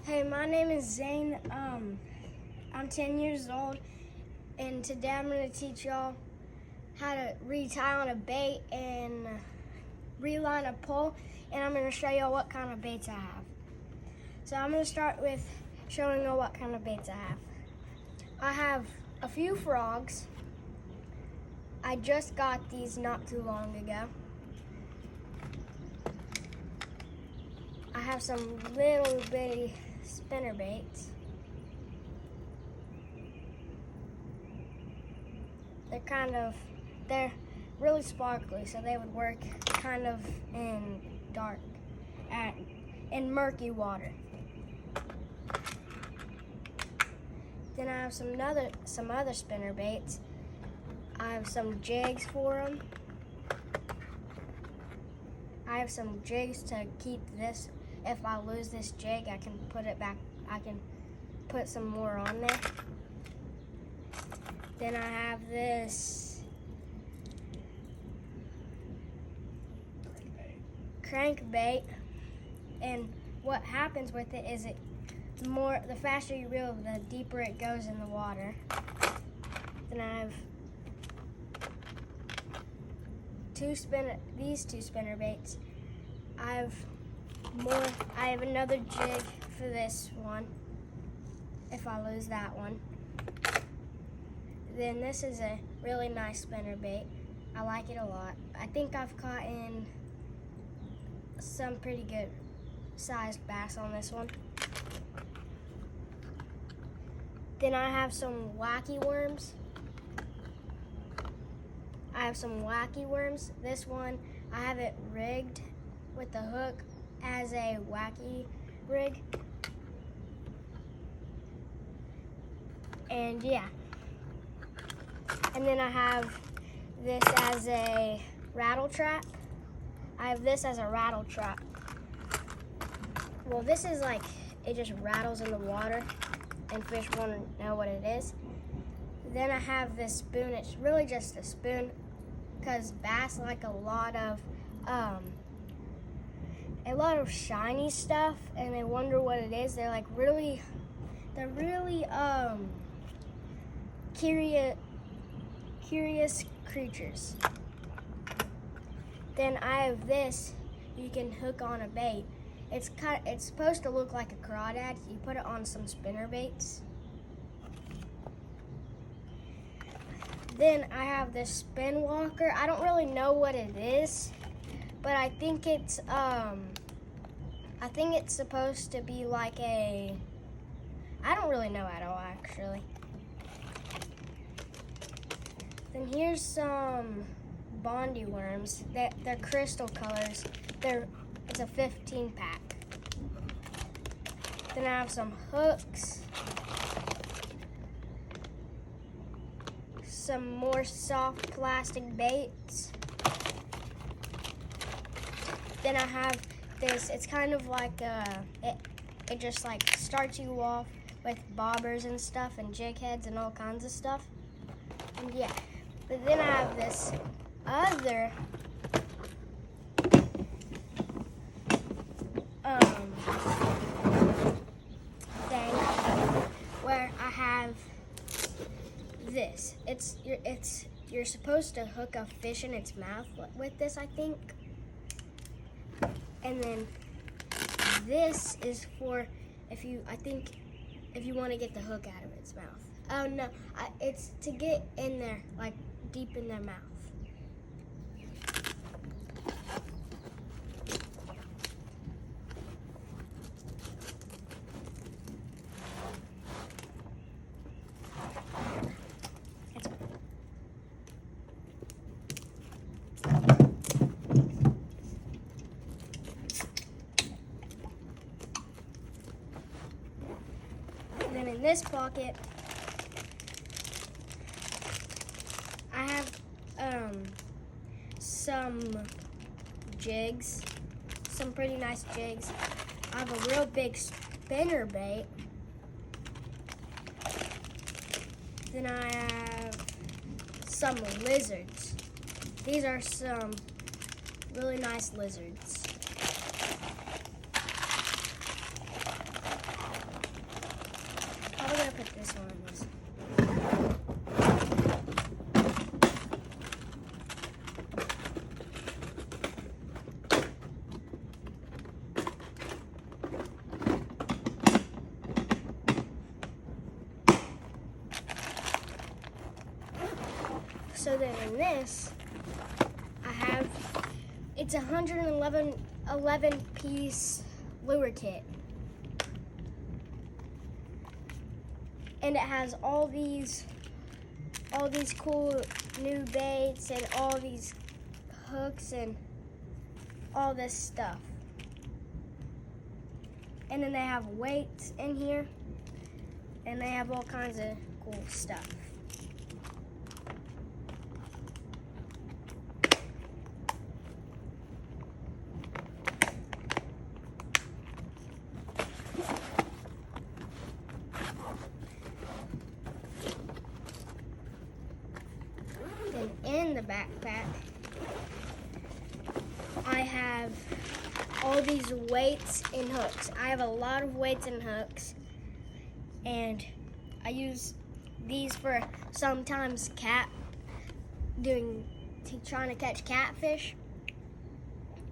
Hey, my name is Zane. I'm 10 years old, and today I'm going to teach y'all how to retie on a bait and reline a pole, and I'm going to show y'all what kind of baits I have. So I'm going to start with showing y'all what kind of baits I have. I have a few frogs. I just got these not too long ago. I have some little bitty spinner baits. They're really sparkly, so they would work kind of in in murky water. Then I have some other spinner baits. I have some jigs for them. I have some jigs to keep this. If I lose this jig, I can put it back. I can put some more on there. Then I have this crankbait, and what happens with it is the faster you reel, the deeper it goes in the water. Then I have these two spinner baits. I have another jig for this one if I lose that one. Then this is a really nice spinner bait. I like it a lot. I think I've caught in some pretty good sized bass on this one. Then I have some wacky worms. This one, I have it rigged with the hook as a wacky rig. And yeah. And then I have this as a rattle trap. Well, this is like, it just rattles in the water and fish won't know what it is. Then I have this spoon. It's really just a spoon because bass like a lot of shiny stuff, and they wonder what it is. They're really curious creatures. Then I have this. You can hook on a bait. It's supposed to look like a crawdad. You put it on some spinner baits. Then I have this spin walker. I don't really know what it is, but I think it's supposed to be like I don't really know at all, actually. Then here's some bondy worms. They're crystal colors. It's a 15 pack. Then I have some hooks. Some more soft plastic baits. Then I have this. It's kind of like it just like starts you off with bobbers and stuff and jig heads and all kinds of stuff. And yeah. But then I have this other thing where I have this. You're supposed to hook a fish in its mouth with this, I think. And then this is for if you want to get the hook out of its mouth. Oh no, it's to get in there, like deep in their mouth. Then in this pocket, I have some jigs, some pretty nice jigs. I have a real big spinner bait. Then I have some lizards. These are some really nice lizards. this one is. So then in this, I have, it's a 111 piece lure kit. And it has all these cool new baits and all these hooks and all this stuff. And then they have weights in here, and they have all kinds of cool stuff. In the backpack, I have all these weights and hooks. I have a lot of weights and hooks, and I use these for sometimes trying to catch catfish.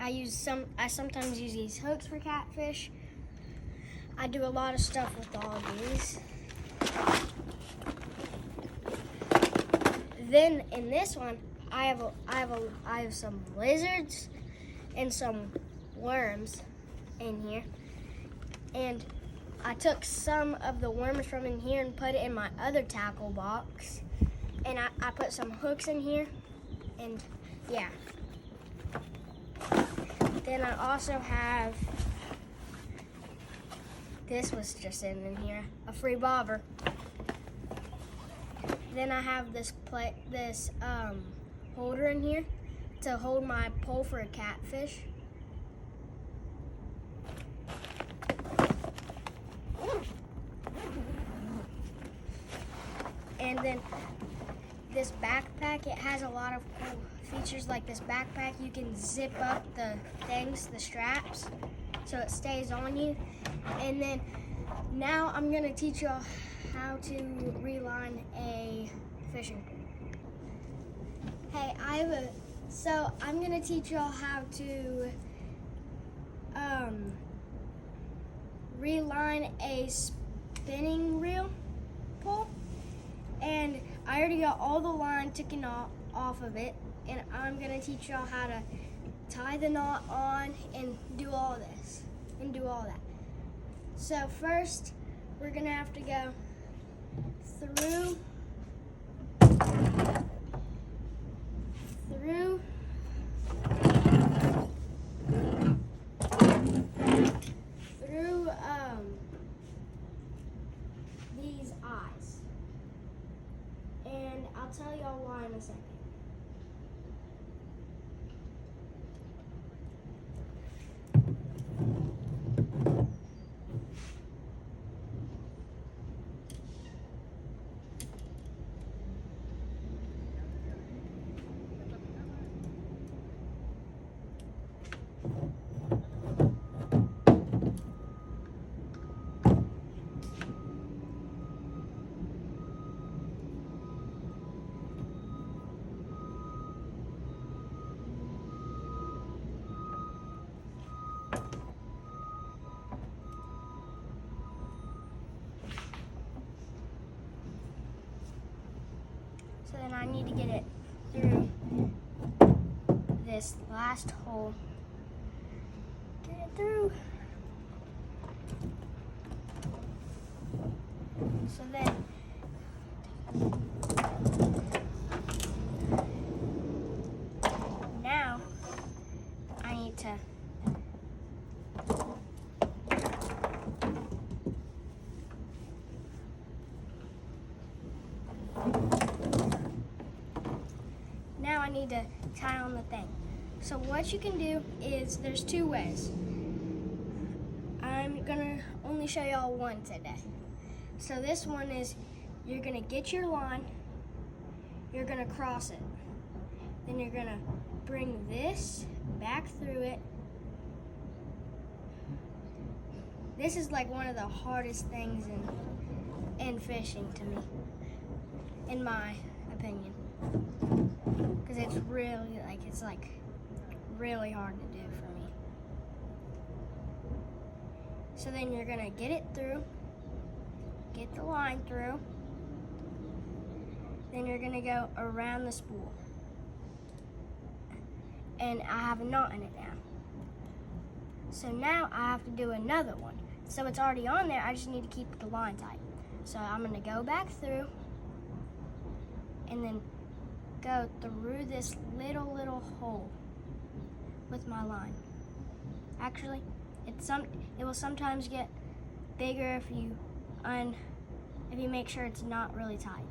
I sometimes use these hooks for catfish. I do a lot of stuff with all these. Then in this one, I have some lizards and some worms in here, and I took some of the worms from in here and put it in my other tackle box, and I put some hooks in here, and yeah. Then I also have, this was just in here, a free bobber. Then I have this holder in here to hold my pole for a catfish. And then this backpack, it has a lot of cool features. Like this backpack, you can zip up the straps, so it stays on you. And then now I'm gonna teach y'all how to reline a fishing pole. Hey, so I'm gonna teach y'all how to reline a spinning reel pole. And I already got all the line taken off of it, and I'm gonna teach y'all how to tie the knot on and do all this and do all that. So first, we're gonna have to go through these eyes, and I'll tell y'all why in a second. So then I need to get it through this last hole. Get it through. So then now I need to tie on the thing. So what you can do is, there's two ways. I'm gonna only show y'all one today. So this one is, you're gonna get your line, you're gonna cross it. Then you're gonna bring this back through it. This is like one of the hardest things in fishing to me, in my opinion, because it's really really hard to do for me. So then you're gonna get it through, get the line through, then you're gonna go around the spool. And I have a knot in it now. So now I have to do another one. So it's already on there, I just need to keep the line tight. So I'm gonna go back through and then go through this little hole with my line. Actually, it will sometimes get bigger if you make sure it's not really tight.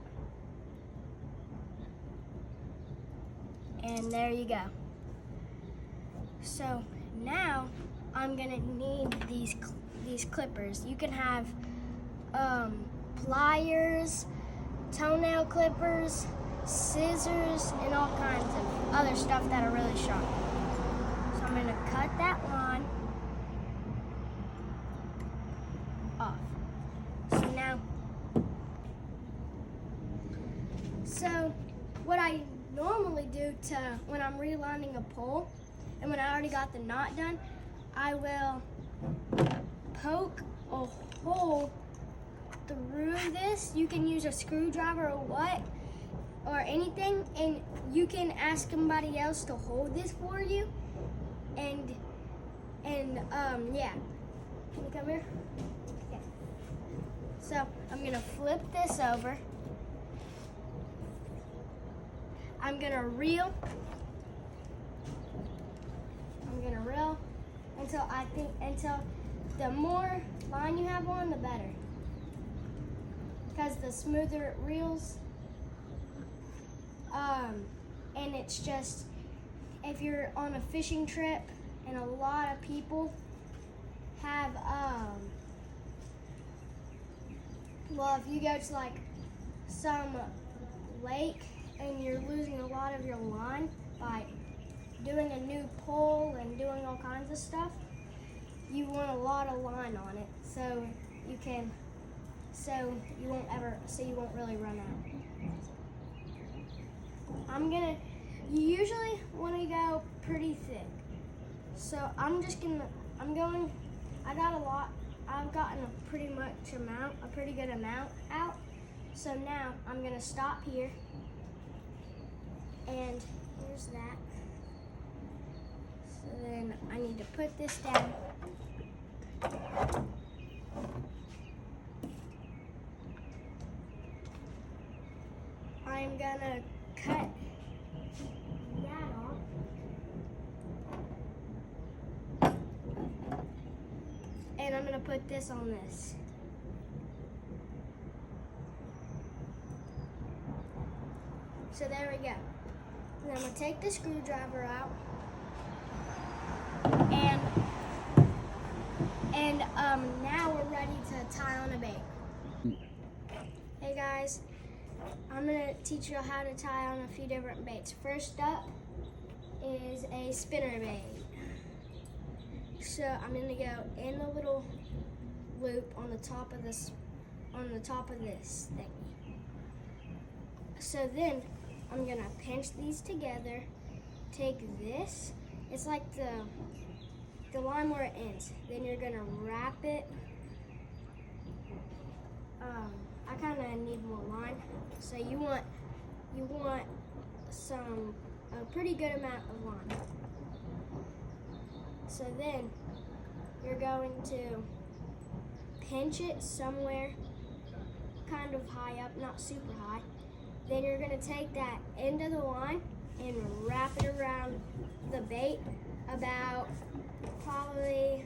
And there you go. So now I'm gonna need these clippers. You can have pliers, toenail clippers, scissors, and all kinds of other stuff that are really sharp. So I'm gonna cut that line off. So what I normally do when I'm relining a pole, and when I already got the knot done, I will poke a hole through this. You can use a screwdriver or anything, and you can ask somebody else to hold this for you. And yeah. Can you come here? Okay. So I'm gonna flip this over. I'm gonna reel until the more line you have on, the better. Because the smoother it reels, and it's just, if you're on a fishing trip and a lot of people have, well, if you go to like some lake and you're losing a lot of your line by doing a new pole and doing all kinds of stuff, you want a lot of line on it, so you won't really run out. You usually want to go pretty thick. So I've gotten a pretty good amount out. So now I'm gonna stop here, and here's that. So then I need to put this down. I'm gonna cut that off. And I'm gonna put this on this. So there we go. And I'm gonna take the screwdriver out. And now we're ready to tie on a bait. Hey guys, I'm gonna teach you how to tie on a few different baits. First up is a spinner bait. So I'm gonna go in the little loop on the top of this thing. So then I'm gonna pinch these together, take this, it's like the line where it ends. Then you're gonna wrap it. I kind of need more line, so you want a pretty good amount of line. So then you're going to pinch it somewhere kind of high up, not super high. Then you're gonna take that end of the line and wrap it around the bait about probably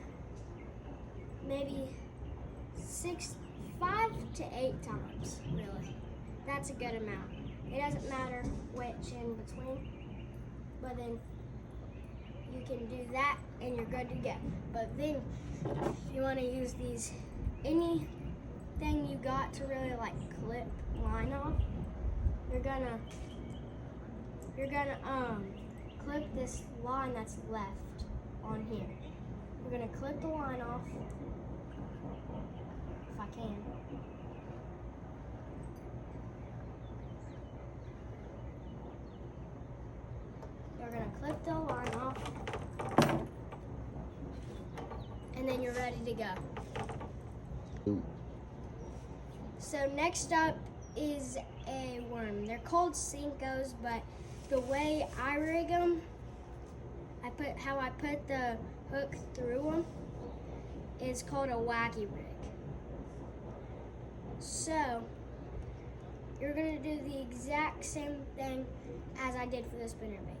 maybe 5 to 8 times, really. That's a good amount. It doesn't matter which in between, but then you can do that and you're good to go. But then you want to use these, anything you got to really like clip line off. You're gonna clip this line that's left on here. We're gonna clip the line off, if I can. then you're ready to go. Ooh. So next up is a worm. They're called Cincos, but the way I rig them, how I put the hook through them is called a wacky rig. So you're gonna do the exact same thing as I did for the spinnerbait.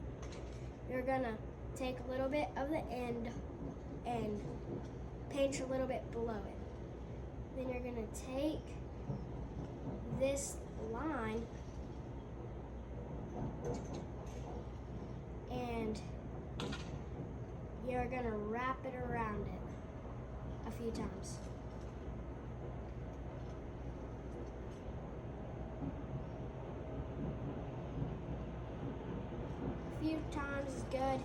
You're gonna take a little bit of the end and pinch a little bit below it. Then you're gonna take this line and you're gonna wrap it around it a few times. A few times is good.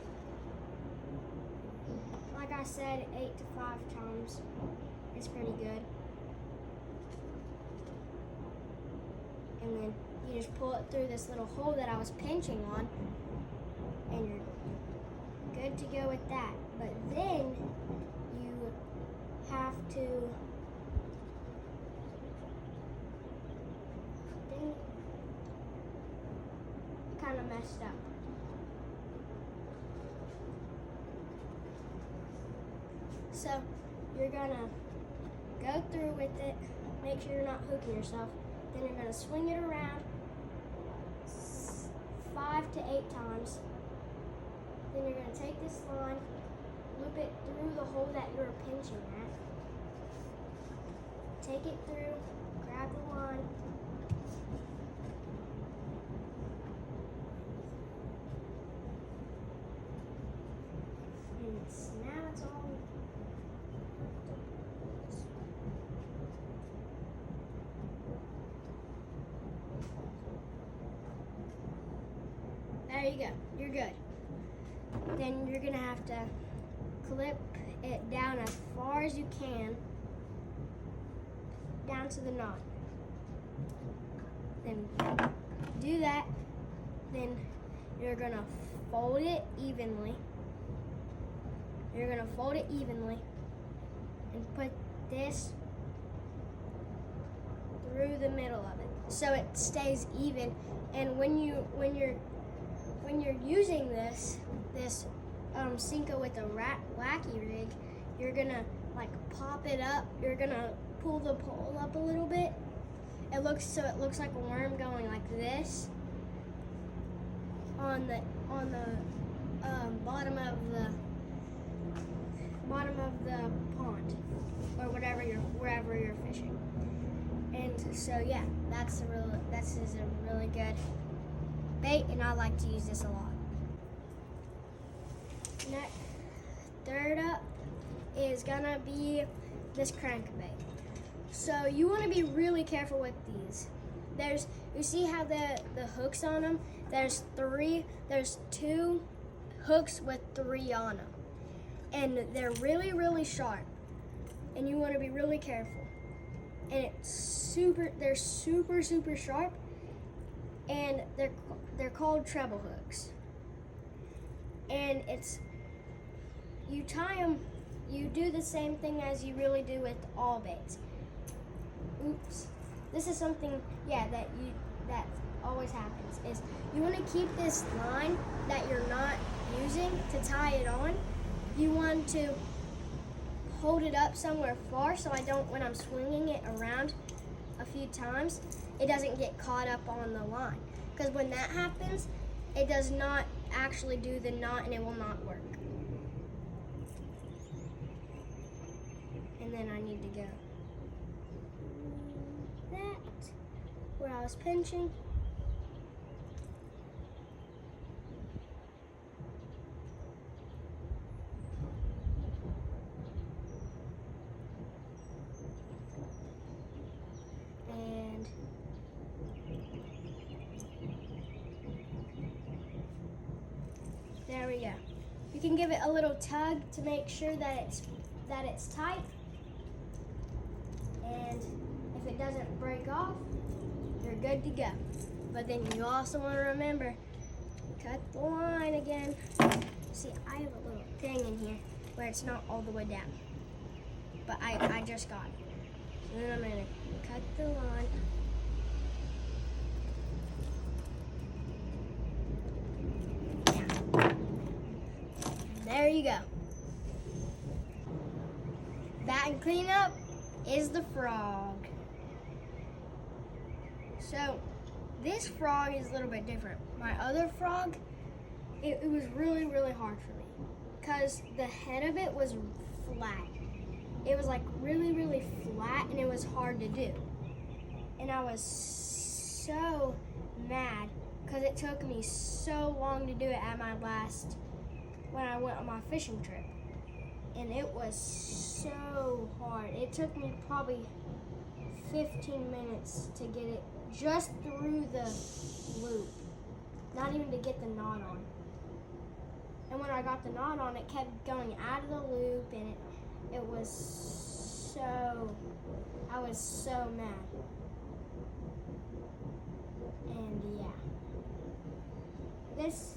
Like I said, 8 to 5 times is pretty good. And then you just pull it through this little hole that I was pinching on, and you're good to go with that. But then you have to kind of messed up. So you're gonna go through with it, make sure you're not hooking yourself. Then you're gonna swing it around 5 to 8 times. Then you're gonna take this line, loop it through the hole that you were pinching at. Take it through, grab the line. And now it's all. There you go, you're good. Then you're gonna have to clip it down as far as you can, down to the knot. Then do that, then you're gonna fold it evenly. You're gonna fold it evenly and put this through the middle of it so it stays even. And when you're using this Cinco with a wacky rig, you're gonna like pop it up. You're gonna pull the pole up a little bit. It looks like a worm going like this on the bottom of the pond or wherever you're fishing. And so yeah, this is a really good bait, and I like to use this a lot. Next, third up is gonna be this crankbait. So you want to be really careful with these. You see how the hooks on them? There's 2 hooks with 3 on them, and they're really, really sharp. And you want to be really careful. And they're super, super sharp, and they're called treble hooks. And you tie them. You do the same thing as you really do with all baits. Oops. This is something, that always happens, is you want to keep this line that you're not using to tie it on. You want to hold it up somewhere far so when I'm swinging it around a few times, it doesn't get caught up on the line. Because when that happens, it does not actually do the knot and it will not work. And then I need to go that where I was pinching. And there we go. You can give it a little tug to make sure that it's tight. And if it doesn't break off, you're good to go. But then you also want to remember, cut the line again. See, I have a little thing in here where it's not all the way down. just got it. So then I'm gonna cut the line. There you go. That and cleanup is the frog. So this frog is a little bit different. My other frog, it was really, really hard for me because the head of it was flat. It was like really, really flat and it was hard to do. And I was so mad because it took me so long to do it at my last, when I went on my fishing trip. And it was so hard. It took me probably 15 minutes to get it just through the loop. Not even to get the knot on. And when I got the knot on, it kept going out of the loop and it was so, I was so mad. And yeah. This,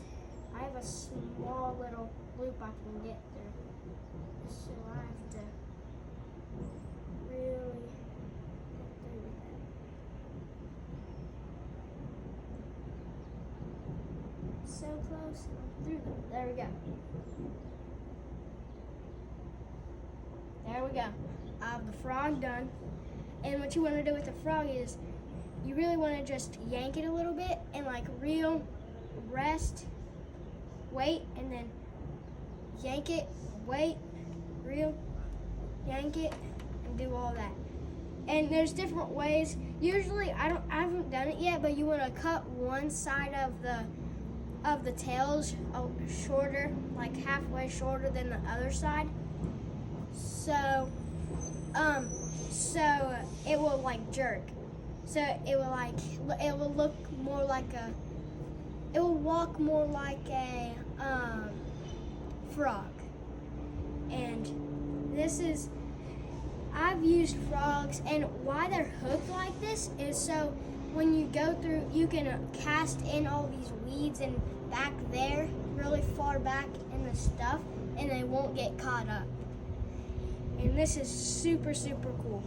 I have a small little loop I can get through. So I have to really get through with that. So close, I'm through them. There we go. There we go. I have the frog done. And what you want to do with the frog is you really want to just yank it a little bit and like reel, rest, wait, and then yank it, wait, reel, yank it, and do all that. And there's different ways. Usually I haven't done it yet, but you want to cut one side of the tails shorter, like halfway shorter than the other side. So it will like jerk. So it will look more like it will walk more like a frog. And I've used frogs, and why they're hooked like this is so when you go through, you can cast in all these weeds and back there, really far back in the stuff, and they won't get caught up. And this is super, super cool.